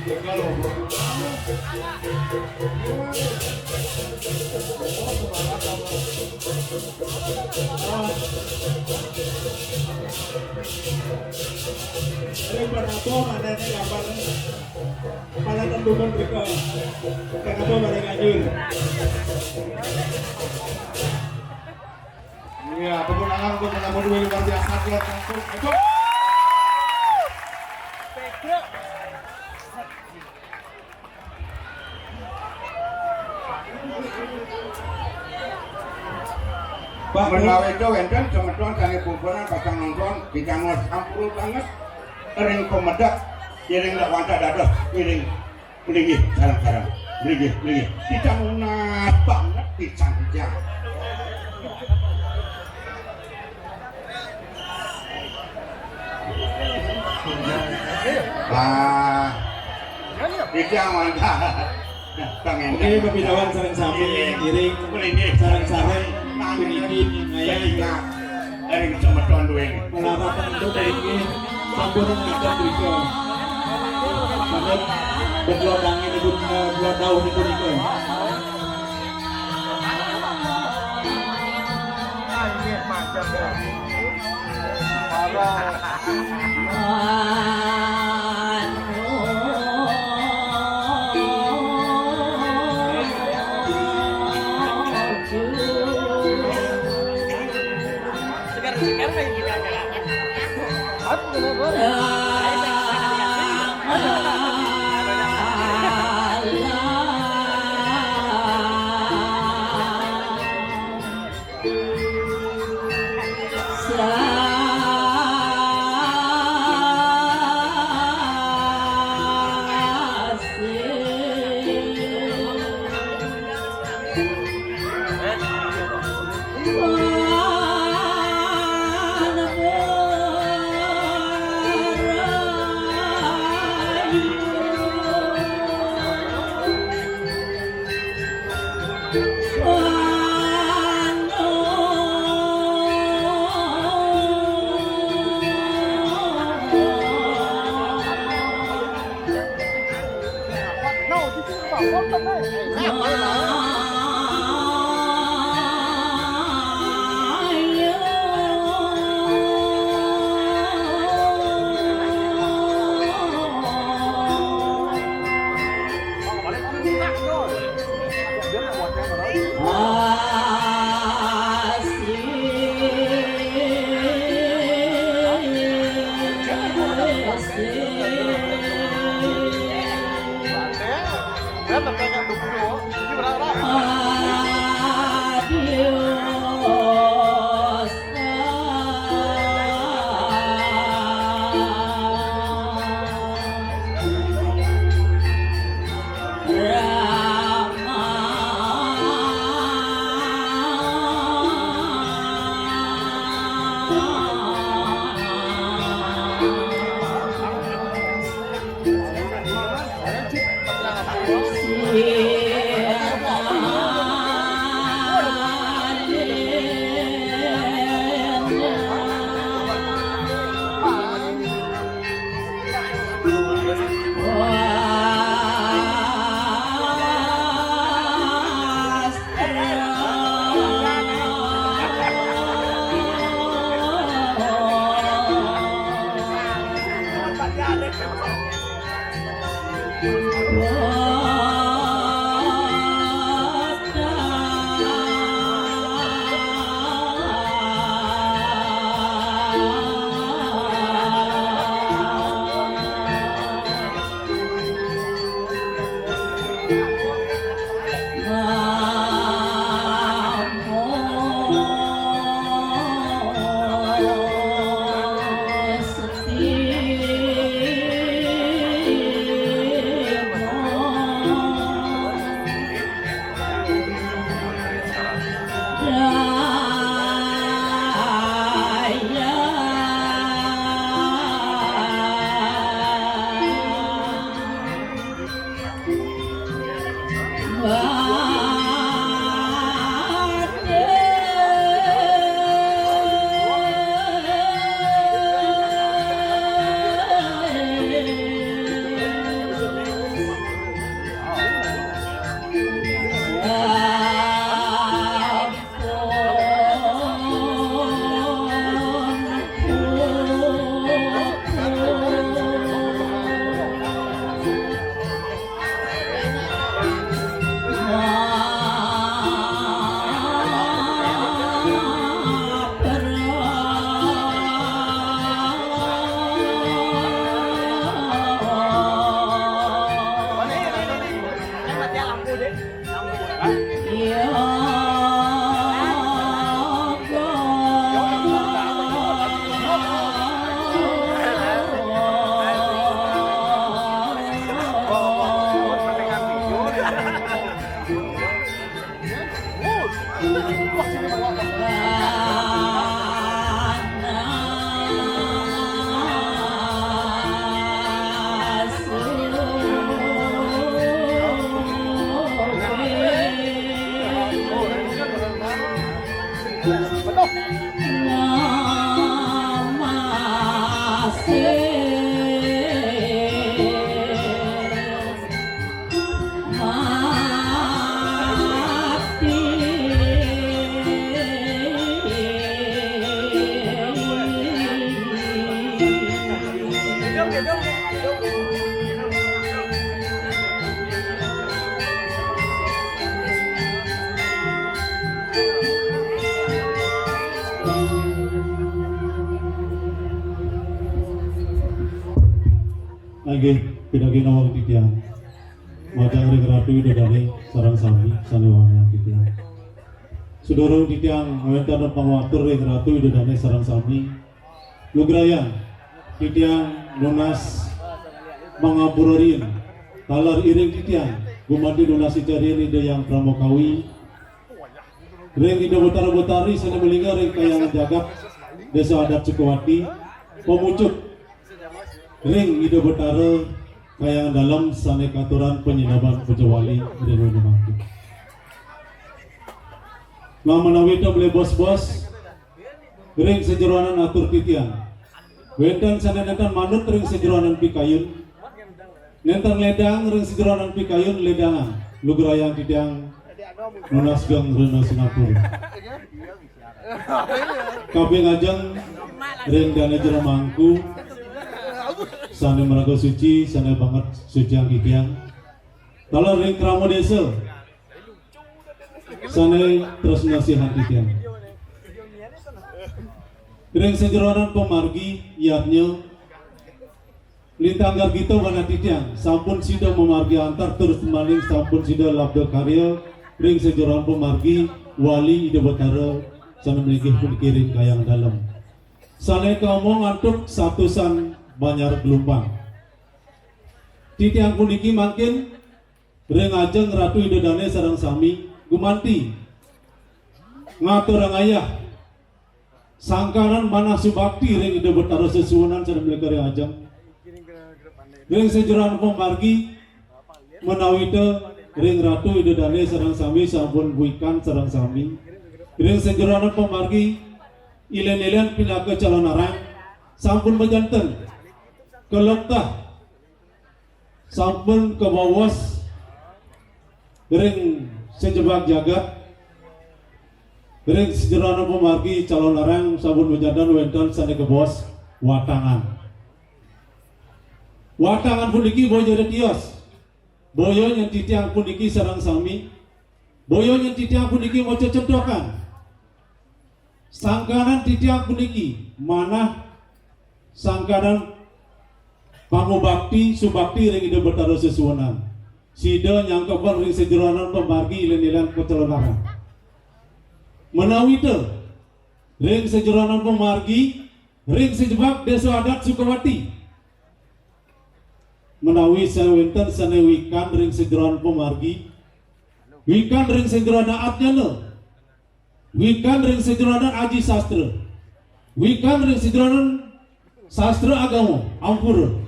Pada tentukan mereka kenapa mereka ngajur. Iya, pemenangan untuk menambah dua luar biasa buat langsung. Ayo. Pak menawi itu wenten cemetuan kangge kumpulan pasang nonton dikangos ampul banget ring komedak iring lak wanta dados iring mlingih sareng-sareng mlingih kita munat banget dicanjang. Tidak mantap. Oke, pembinaan sareng-sareng iring sareng-sareng puniki ngayang dari kecamatan Dueng. Pelarapan itu ini sampun ngajak mriko. Manut bedlodange nipun dua tahun niku niku. Anjir macam ya. Lagi pindah-pindah waktu tiang, macam ratu dari sarang sami sanewana tiang. Sudoro tiang mentar dan pangwatur ratu dari sarang sami. Lugrayan tiang lunas mangaburorin talar iring tiang gumandi lunas icari ide yang pramokawi. Ring ide botari sana melingkar ring kayang jagap desa adat Sukawati pemucuk. Ring ide betara kaya dalam sana katuran penyinaban pejawali dengan memangku. Menawi itu boleh bos-bos. Ring sejeroanan atur titian. Wetan sana nentan manut ring sejeroanan pikayun. Nentan ledang ring sejeroanan pikayun ledangan. Lugrayang titiang nunas gang rena Singapura. Kabeh ngajeng ring dana jero mangku. Sana meraga suci, sana banget suci yang kikiang. Kalau ring kramo desa, sana terus nasihat kikiang. Ring sejeronan pemargi, iatnya lintanggar gitu wana titiang. Sampun sida memargi antar terus maling, sampun sida labda karya. Ring sejeronan pemargi, wali ide betara, sana menikih pun kirim kayang dalam. Sana kamu ngantuk satusan Banyar Gelumpang. Titiang puniki makin ring ajeng ratu idodane sarang sami gumanti ngatur ayah sangkaran mana subakti ring ide betara sesuunan sareng melekar ajeng ring sejeroan pemargi menawite ring ratu idodane sarang sami sampun buikan sarang sami ring sejeroan pemargi ilen-ilen pindah ke calon arang sampun bejanten kelokta sampun ke bawas ring sejebak jagat ring sejeroan pemargi calon arang sampun bejantan wentan sana ke bos watangan puniki boyo de tios boyo yang titiang puniki sarang sami boyo yang titiang puniki mau cedokan sangkaran titiang puniki mana sangkaran pangubakti subakti ring ide betara sesuanan sida nyangkapan ring sejeroanan pemargi ilen-ilen kecelonaran menawi te ring sejeroanan pemargi ring sejebak desa adat Sukawati menawi sewenten sana wikan ring sejeroanan pemargi wikan ring sejeroanan Adnyana wikan ring sejeroanan Aji Sastra wikan ring sejeroanan sastra agama ampura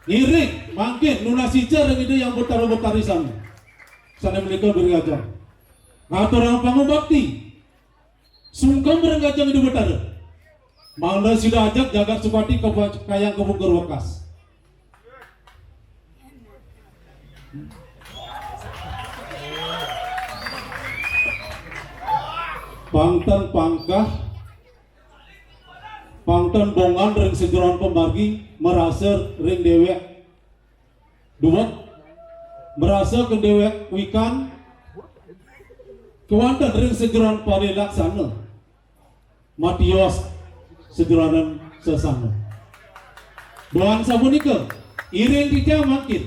ngirik mangkin nunasica ring ide yang betara-betari sana menikah bergajang ngatur orang pangubakti sungkem bergajang ide betara mana sudah ajak jagat Sukawati ke kayang kebungkur wakas pangtan pangkah pangtan bongan ring sejeroan pemargi merasa ring dewek dua merasa ke dewek wikan kewantan ring sejeroan pari laksana matios sejeroanan sesana doan sabunika iring titiang makin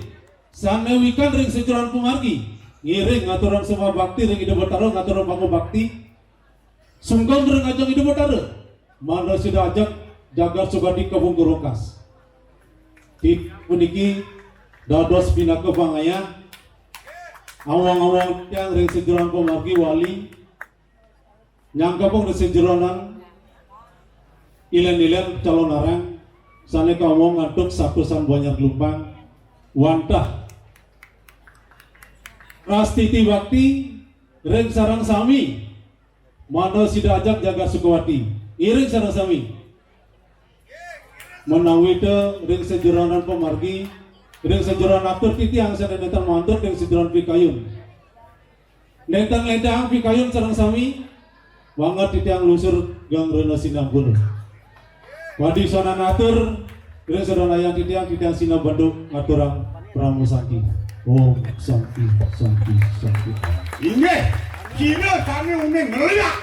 sana wikan ring sejeroan pemargi ngiring ngaturan semua bakti ring ide betara ngaturan pangu bakti sungkem ring ajang ide betara mana sudah ajak jagat Sukawati ke Bungkur Wakas di puniki dados pindah ke bangaya awang-awang yang ring sejeronan pemargi wali nyangka pong ring sejeronan ilen-ilen calon arang sane kawong ngantuk sapusan banyak lumpang wantah Rastiti Bakti ring sarang sami mana sida ajak jaga Sukawati iring sarang sami menawite ring sejeronan pemargi ring sejeronan atur titiang sana netan mantur ring sejeronan pikayun netan ledang pikayun sarang sami banget titiang lusur gang rena sinampur wadi sana natur ring sejeronan ayang titiang sina bandung ngaturang pramusanti Om Santi Santi Santi ini Cina kami unik ngeliat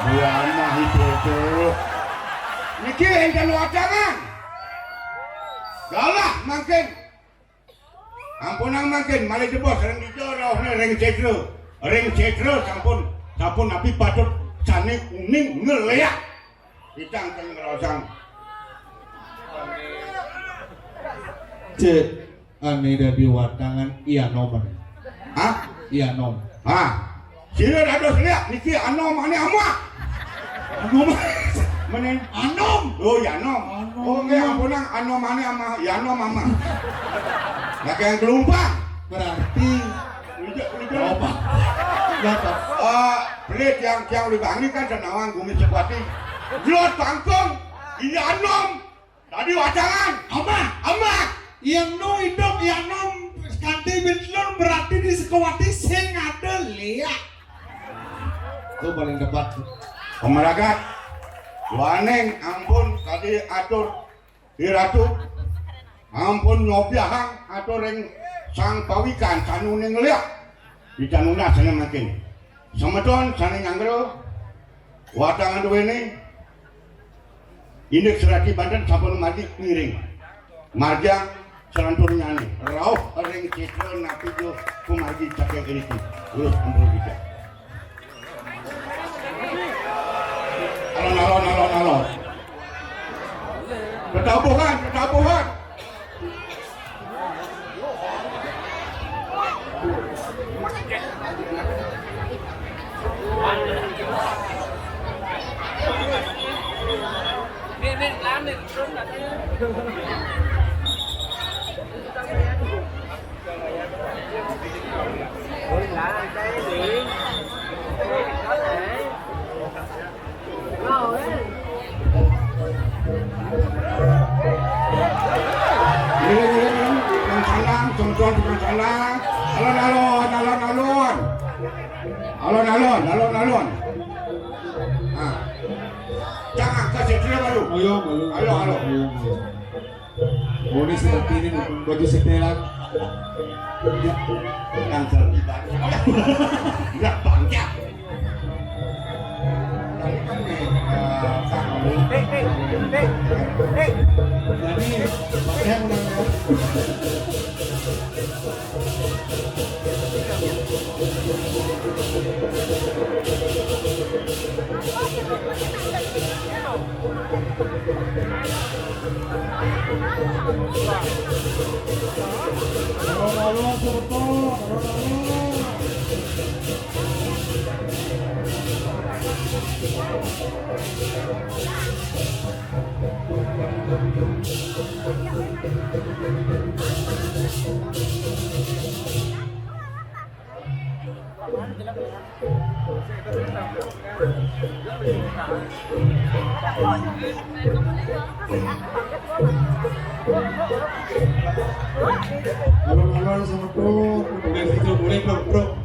Buana itu Niki engkau wajangan Galah makin Ampunang makin Mali jebos ring dijoroh ring cedro sampun nabi patut Sani unik ngeliat Ditang teng ngerosang Cek ane dari watangan iya nomor. Hah? Iya nom. Sila dados lihat niki anom ane ama. Anom. Menen anom. Oh ya anom. Oh nggih ampunang anom ane ama ya anom mama. Lah kayak gelumpang. Berarti Apa? Pelit yang dibangi kan senawang Bumi Sukawati. Jlot bangkong. Iya anom. Tadi wajangan. Ama. yang no hidup yang nom kanti bitlon berarti di Sukawati sing ada liat. Itu paling tepat. Pemeragat. Waneng ampun tadi atur diratu. Ampun nyobiahang atur ring sang pawikan sanune ngeliat. Di canuna sana makin. Semeton sana nyanggro. Watangan duwene. Indek serati Banten sampun mati ngiring. Marja selantur nyani. Rauh ring cekro napi jo kumargi cakek iriki. Urus ampun bijak. Alon. Ketabuhan. Tukang salang. Alon. Jangan kasih dia baru. Ayo. Ini seperti ini baju setelan. Yang terlibat. Enggak bangkit. Alon sama bro, udah gitu boleh bro.